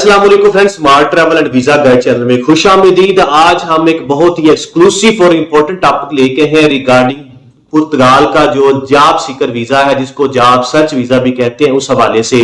अस्सलाम वालेकुम friends, smart travel and visa guide channel में खुशामदीद। आज हम एक बहुत ही एक्सक्लूसिव और इंपॉर्टेंट टॉपिक लेके हैं रिगार्डिंग पुर्तगाल का जो जॉब सीकर वीजा है, जिसको जॉब सर्च वीजा भी कहते हैं। उस हवाले से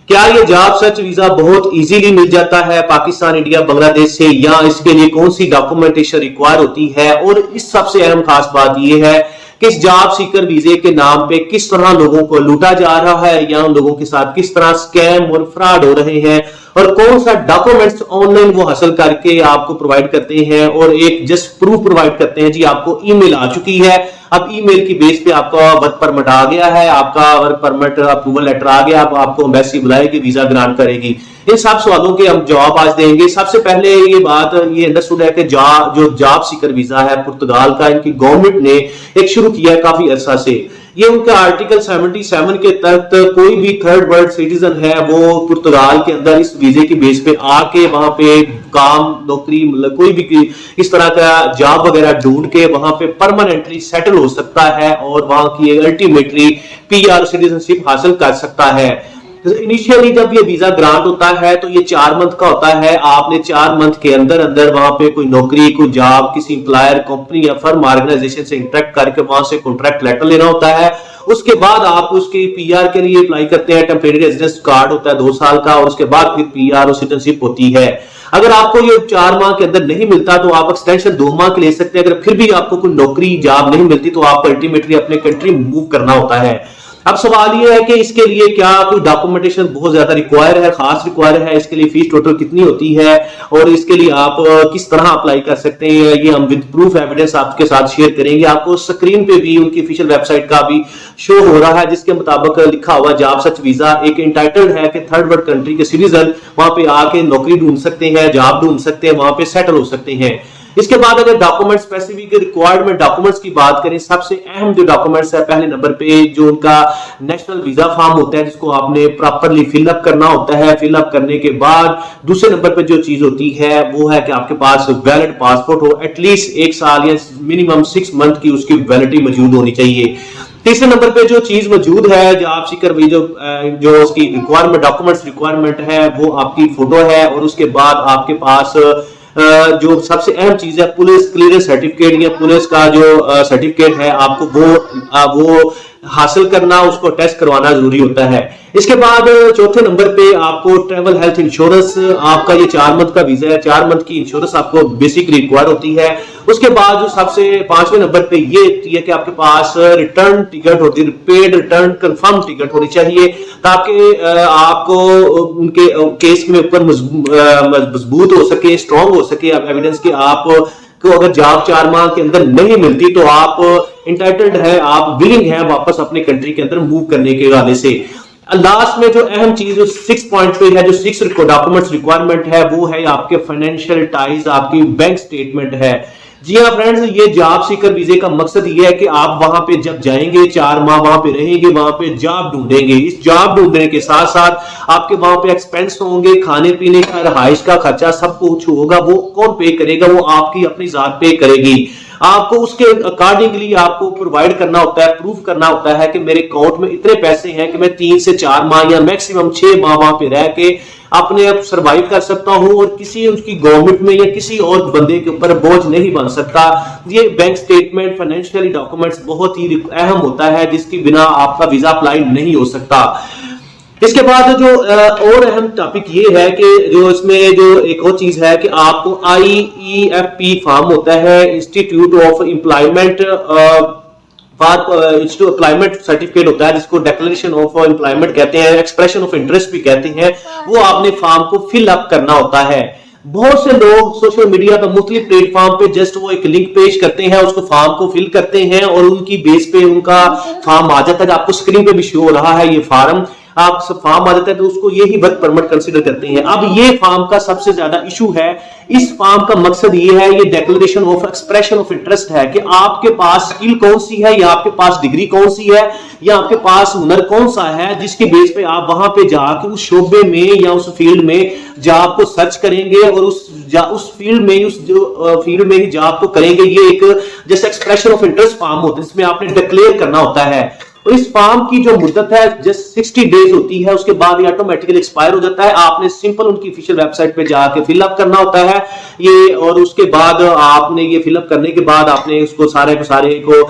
क्या ये जॉब सर्च वीजा बहुत इजीली मिल जाता है पाकिस्तान, इंडिया, बांग्लादेश से, या इसके लिए कौन सी डॉक्यूमेंटेशन रिक्वायर होती है? और इस सबसे अहम खास बात यह है कि इस जॉब सीकर वीजे के नाम पे किस तरह लोगों को लूटा जा रहा है या उन लोगों के साथ किस तरह स्कैम और फ्रॉड हो रहे हैं, और कौन सा डॉक्यूमेंट्स ऑनलाइन वो हासिल करके आपको प्रोवाइड करते हैं और एक जस्ट प्रूफ प्रोवाइड करते हैं। जी आपको ईमेल आ चुकी है, अब ईमेल की बेस पे आपका वर्क परमिट आ गया है, आपका वर्क परमिट अप्रूवल लेटर आ गया, अब आपको एम्बेसी बुलाएगी, वीजा ग्रांट करेगी। इन सब सवालों के हम जवाब आज देंगे। सबसे पहले ये बात ये अंडरस्टूड है कि जो जॉब सीकर वीजा है पुर्तगाल का, इनकी गवर्नमेंट ने एक शुरू किया है काफी अरसा से। ये उनका आर्टिकल 77 के तहत कोई भी थर्ड वर्ल्ड सिटीजन है वो पुर्तगाल के अंदर इस वीजे की बेस पे आके वहां पे काम, नौकरी, मतलब कोई भी इस तरह का जॉब वगैरह ढूंढ के वहां पे परमानेंटली सेटल हो सकता है और वहां की अल्टीमेटली पीआर सिटीजनशिप हासिल कर सकता है। इनिशियली जब ये वीजा ग्रांट होता है तो ये 4 मंथ का होता है। आपने 4 मंथ के अंदर अंदर वहां पे कोई नौकरी, कोई जॉब, किसी एम्प्लॉयर, कंपनी या फर्म ऑर्गेनाइजेशन से इंटरेक्ट करके वहां से कॉन्ट्रैक्ट लेटर लेना होता है। उसके बाद आप उसकी पीआर के लिए अप्लाई करते हैं, टेम्परेरी रेजिडेंस कार्ड होता है 2 साल का, और उसके बाद फिर पीआर और सिटीजनशिप होती है। अगर आपको ये 4 माह के अंदर नहीं मिलता तो आप एक्सटेंशन 2 माह के ले सकते हैं। अगर फिर भी आपको कोई नौकरी, जॉब नहीं मिलती तो आपको अल्टीमेटली अपने कंट्री मूव करना होता है। अब सवाल ये है कि इसके लिए क्या कोई डॉक्यूमेंटेशन बहुत ज्यादा रिक्वायर है, खास रिक्वायर है? इसके लिए फीस टोटल कितनी होती है और इसके लिए आप किस तरह अप्लाई कर सकते हैं, ये हम विद प्रूफ एविडेंस आपके साथ शेयर करेंगे। आपको स्क्रीन पे भी उनकी ऑफिशियल वेबसाइट का भी शो हो रहा है, जिसके मुताबिक लिखा हुआ जॉब सर्च वीजा एक इंटाइटल्ड है कि थर्ड वर्ल्ड कंट्री के सिटीजन वहां पे आके नौकरी ढूंढ सकते हैं, जॉब ढूंढ सकते हैं, वहां पे सेटल हो सकते हैं। इसके बाद अगर डॉक्यूमेंट स्पेसिफिक रिक्वायरमेंट डॉक्यूमेंट्स की बात करें, सबसे अहम जो डॉक्यूमेंट्स है, पहले नंबर पे जो उनका नेशनल वीजा फॉर्म होता है जिसको आपने प्रॉपर्ली फिलअप करना होता है। फिलअप करने के बाद दूसरे नंबर पे जो चीज होती है वो है कि आपके पास वैलिड पासपोर्ट हो, एटलीस्ट 1 साल या मिनिमम 6 मंथ की उसकी वैलिडिटी मौजूद होनी चाहिए। तीसरे नंबर पे जो चीज मौजूद है जॉब सीकर जो उसकी रिक्वायरमेंट डॉक्यूमेंट्स रिक्वायरमेंट है वो आपकी फोटो है, और उसके बाद आपके पास जो सबसे अहम चीज है पुलिस क्लियरेंस सर्टिफिकेट या पुलिस का जो सर्टिफिकेट है, आपको वो हासिल करना, उसको टेस्ट करवाना जरूरी होता है। इसके बाद चौथे नंबर पे आपको ट्रैवल हेल्थ इंश्योरेंस, आपका ये 4 मंथ का वीजा है, 4 मंथ की इंश्योरेंस आपको बेसिक रिक्वायर होती है। उसके बाद जो सबसे 5वें नंबर पे ये होती है कि आपके पास रिटर्न टिकट होती है, पेड रिटर्न कंफर्म टिकट होनी चाहिए, ताकि आपको उनके केस में ऊपर मजबूत हो सके, स्ट्रॉन्ग हो सके एविडेंस कि आप को अगर जॉब 4 माह के अंदर नहीं मिलती तो आप इंटाइटल्ड है, आप विलिंग है वापस अपने कंट्री के अंदर मूव करने के हवाले से। लास्ट में जो अहम चीज जो 6 पॉइंट पे है, जो 6 डॉक्यूमेंट्स रिक्वायरमेंट है, वो है आपके फाइनेंशियल टाइज, आपकी बैंक स्टेटमेंट है। जी हाँ फ्रेंड्स, ये जॉब सीकर वीजे का मकसद ये है कि आप वहां पे जब जाएंगे 4 माह वहां पे रहेंगे, वहां पे जॉब ढूंढेंगे। इस जॉब ढूंढने के साथ साथ आपके वहां पे एक्सपेंस होंगे, खाने पीने का, रहाइश का खर्चा सब कुछ होगा। वो कौन पे करेगा? वो आपकी अपनी जात पे करेगी। आपको उसके अकॉर्डिंगली आपको प्रोवाइड करना होता है, प्रूफ करना होता है कि मेरे अकाउंट में इतने पैसे हैं कि मैं 3 से 4 माह या मैक्सिमम 6 माह वहां पे रह के अपने आप सरवाइव कर सकता हूं और किसी उसकी गवर्नमेंट में या किसी और बंदे के ऊपर बोझ नहीं बन सकता। ये बैंक स्टेटमेंट, फाइनेंशियल डॉक्यूमेंट्स बहुत ही अहम होता है, जिसके बिना आपका वीजा अप्लाई नहीं हो सकता। इसके बाद जो और अहम टॉपिक ये है कि जो इसमें जो एक और चीज है कि आपको IEFP फॉर्म होता है, institute of employment employment certificate होता है, जिसको डिक्लेरेशन ऑफ एम्प्लॉयमेंट कहते हैं, एक्सप्रेशन ऑफ इंटरेस्ट भी कहते हैं। वो आपने फॉर्म को फिल अप करना होता है। बहुत से लोग सोशल मीडिया पर मुख्तलिफ प्लेटफॉर्म पे जस्ट वो एक लिंक पेश करते हैं, उसको फॉर्म को फिल करते हैं और उनकी बेस पे उनका फॉर्म आ जाता है। आपको स्क्रीन पे भी शो हो रहा है ये फॉर्म, आप फॉर्म आ जाता है तो उसको यही वर्क परमिट कंसीडर करते हैं। अब ये फॉर्म का सबसे ज्यादा इशू है। इस फॉर्म का मकसद ये है, ये declaration of expression of interest है कि आपके पास स्किल कौन सी है, या आपके पास डिग्री कौन सी है, या आपके पास हुनर कौन सा है, जिसके बेस पे आप वहां पे जाकर उस शोबे में या उस फील्ड में जॉब को सर्च करेंगे और उस फील्ड में फील्ड में ही जॉब को करेंगे। ये एक जैसे एक्सप्रेशन ऑफ इंटरेस्ट फॉर्म होता है, जिसमें आपने डिक्लेयर करना होता है। और इस फॉर्म की जो मुद्दत है जस्ट 60 डेज होती है, उसके बाद ये ऑटोमेटिकली एक्सपायर हो जाता है। आपने सिंपल उनकी ऑफिशियल वेबसाइट पे जाके फिलअप करना होता है ये, और उसके बाद आपने ये फिलअप करने के बाद आपने इसको सारे को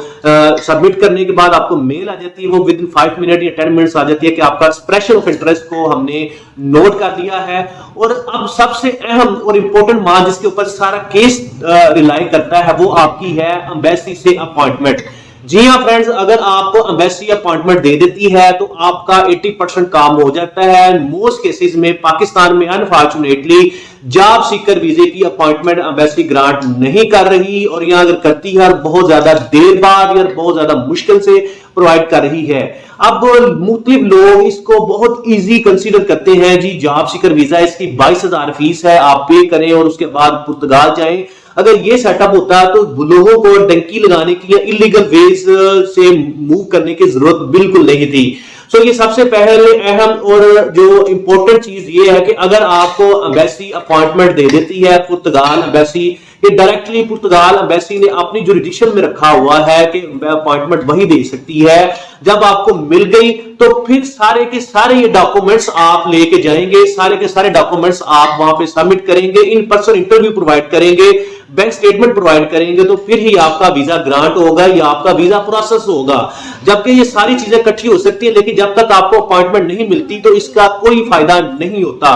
सबमिट करने के बाद आपको मेल आ जाती है, वो विद इन 5 मिनट या 10 मिनट्स आ जाती है कि आपका एक्सप्रेशन ऑफ इंटरेस्ट को हमने नोट कर लिया है। और अब सबसे अहम और इंपॉर्टेंट मान जिसके ऊपर सारा केस रिलाई करता है वो आपकी है एम्बेसी से अपॉइंटमेंट। जी हाँ फ्रेंड्स, अगर आपको एम्बेसी अपॉइंटमेंट दे देती है तो आपका 80% काम हो जाता है। मोस्ट केसेस में पाकिस्तान में अनफॉर्चुनेटली जॉब सीकर वीजे की अपॉइंटमेंट एम्बेसी ग्रांट नहीं कर रही, और यहां अगर करती है बहुत ज्यादा देर बाद या बहुत ज्यादा मुश्किल से प्रोवाइड कर रही है। अब मुख्तलिफ लोग इसको बहुत इजी कंसीडर करते हैं, जी जॉब सीकर वीजा इसकी 22,000 फीस है, आप पे करें और उसके बाद पुर्तगाल जाएं। अगर ये सेटअप होता तो लोगों को डंकी लगाने की या इलीगल वेज से मूव करने की जरूरत बिल्कुल नहीं थी। सो ये सबसे पहले अहम और जो इंपॉर्टेंट चीज ये है कि अगर आपको एम्बेसी अपॉइंटमेंट दे देती है पुर्तगाल एम्बेसी, ये डायरेक्टली पुर्तगाल एम्बेसी ने अपनी जुरिडिक्शन में रखा हुआ है कि अपॉइंटमेंट वही दे सकती है। जब आपको मिल गई तो फिर सारे के सारे ये डॉक्यूमेंट्स आप लेके जाएंगे, सारे के सारे डॉक्यूमेंट्स आप वहां पे सबमिट करेंगे, इन पर्सन इंटरव्यू प्रोवाइड करेंगे, बैंक स्टेटमेंट प्रोवाइड करेंगे, तो फिर ही आपका वीजा ग्रांट होगा या आपका वीजा प्रोसेस होगा। जबकि ये सारी चीजें इकट्ठी हो सकती है, लेकिन जब तक आपको अपॉइंटमेंट नहीं मिलती तो इसका कोई फायदा नहीं होता।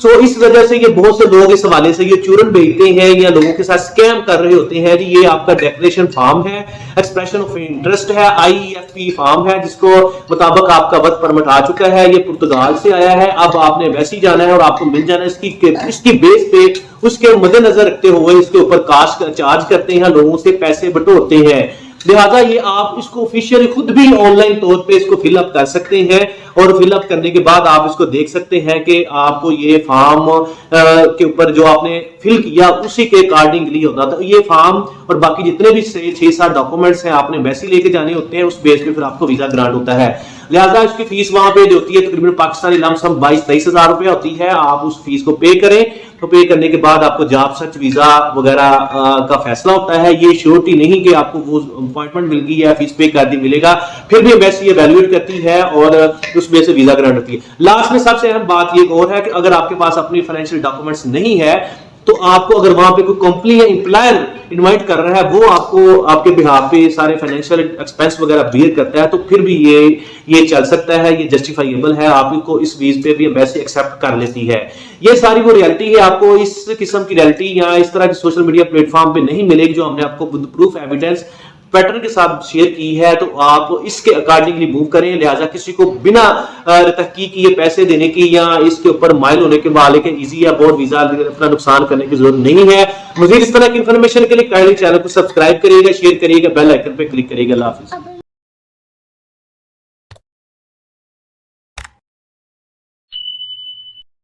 सो इस वजह से ये बहुत से लोग इस हवाले से ये चूरन भेजते हैं या लोगों के साथ स्कैम कर रहे होते हैं। जी ये आपका डेक्लेरेशन फॉर्म है, एक्सप्रेशन ऑफ इंटरेस्ट है, IEFP फॉर्म है, जिसको मुताबिक आपका वर्क परमिट आ चुका है, ये पुर्तगाल से आया है, अब आपने वैसे ही जाना है और आपको मिल जाना है। इसकी बेस पे उसके मद्देनजर रखते हुए इसके ऊपर कास्ट चार्ज करते हैं, लोगों से पैसे बटोरते हैं। लिहाजा ये आप इसको ऑफिशियली खुद भी ऑनलाइन तौर पे इसको फिलअप कर सकते हैं, और फिलअप करने के बाद आप इसको देख सकते हैं कि आपको ये फॉर्म के ऊपर जो आपने फिल किया उसी के अकॉर्डिंगली होता था ये फॉर्म, और बाकी जितने भी 6-7 डॉक्यूमेंट्स हैं आपने वैसे लेके जाने होते हैं, उस बेस पे फिर आपको वीजा ग्रांट होता है। लिहाजा इसकी फीस वहां पे जो होती है तकरीबन पाकिस्तानी लमसम 22-23 हजार रुपए होती है। आप उस फीस को पे करें, तो पे करने के बाद आपको जॉब सर्च वीजा वगैरह का फैसला होता है। ये श्योरिटी नहीं कि आपको वो अपॉइंटमेंट मिल गई या फीस पे कर दी मिलेगा, फिर भी वैसे ये वैल्यूएट करती है और उस बेस से वीजा ग्रांट होती है। लास्ट में सबसे अहम बात ये और है कि अगर आपके पास अपनी फाइनेंशियल डॉक्यूमेंट्स नहीं है तो आपको अगर वहां पे कोई कंपनी या एम्प्लॉयर इनवाइट कर रहा है, वो आपको आपके बिहाफ पे सारे फाइनेंशियल एक्सपेंस वगैरह बियर करता है, तो फिर भी ये चल सकता है, ये जस्टिफाइबल है, आपको इस वीज पे भी एम्बेसी एक्सेप्ट कर लेती है। ये सारी वो रियलिटी है, आपको इस किस्म की रियलिटी या इस तरह की सोशल मीडिया प्लेटफॉर्म पे नहीं मिलेगी जो हमने आपको प्रूफ एविडेंस पैटर्न के साथ शेयर की है। तो आप इसके अकॉर्डिंगली मूव करें। लिहाजा किसी को बिना तहकीक किए पैसे देने की या इसके ऊपर माइल होने के वाले के इजी या बहुत वीजा अपना नुकसान करने की जरूरत नहीं है। मजीद इस तरह की इंफॉर्मेशन के लिए काइंडली चैनल को सब्सक्राइब करिएगा, शेयर करिएगा, बेल आइकन पे क्लिक करिएगा। अल्लाह हाफिज।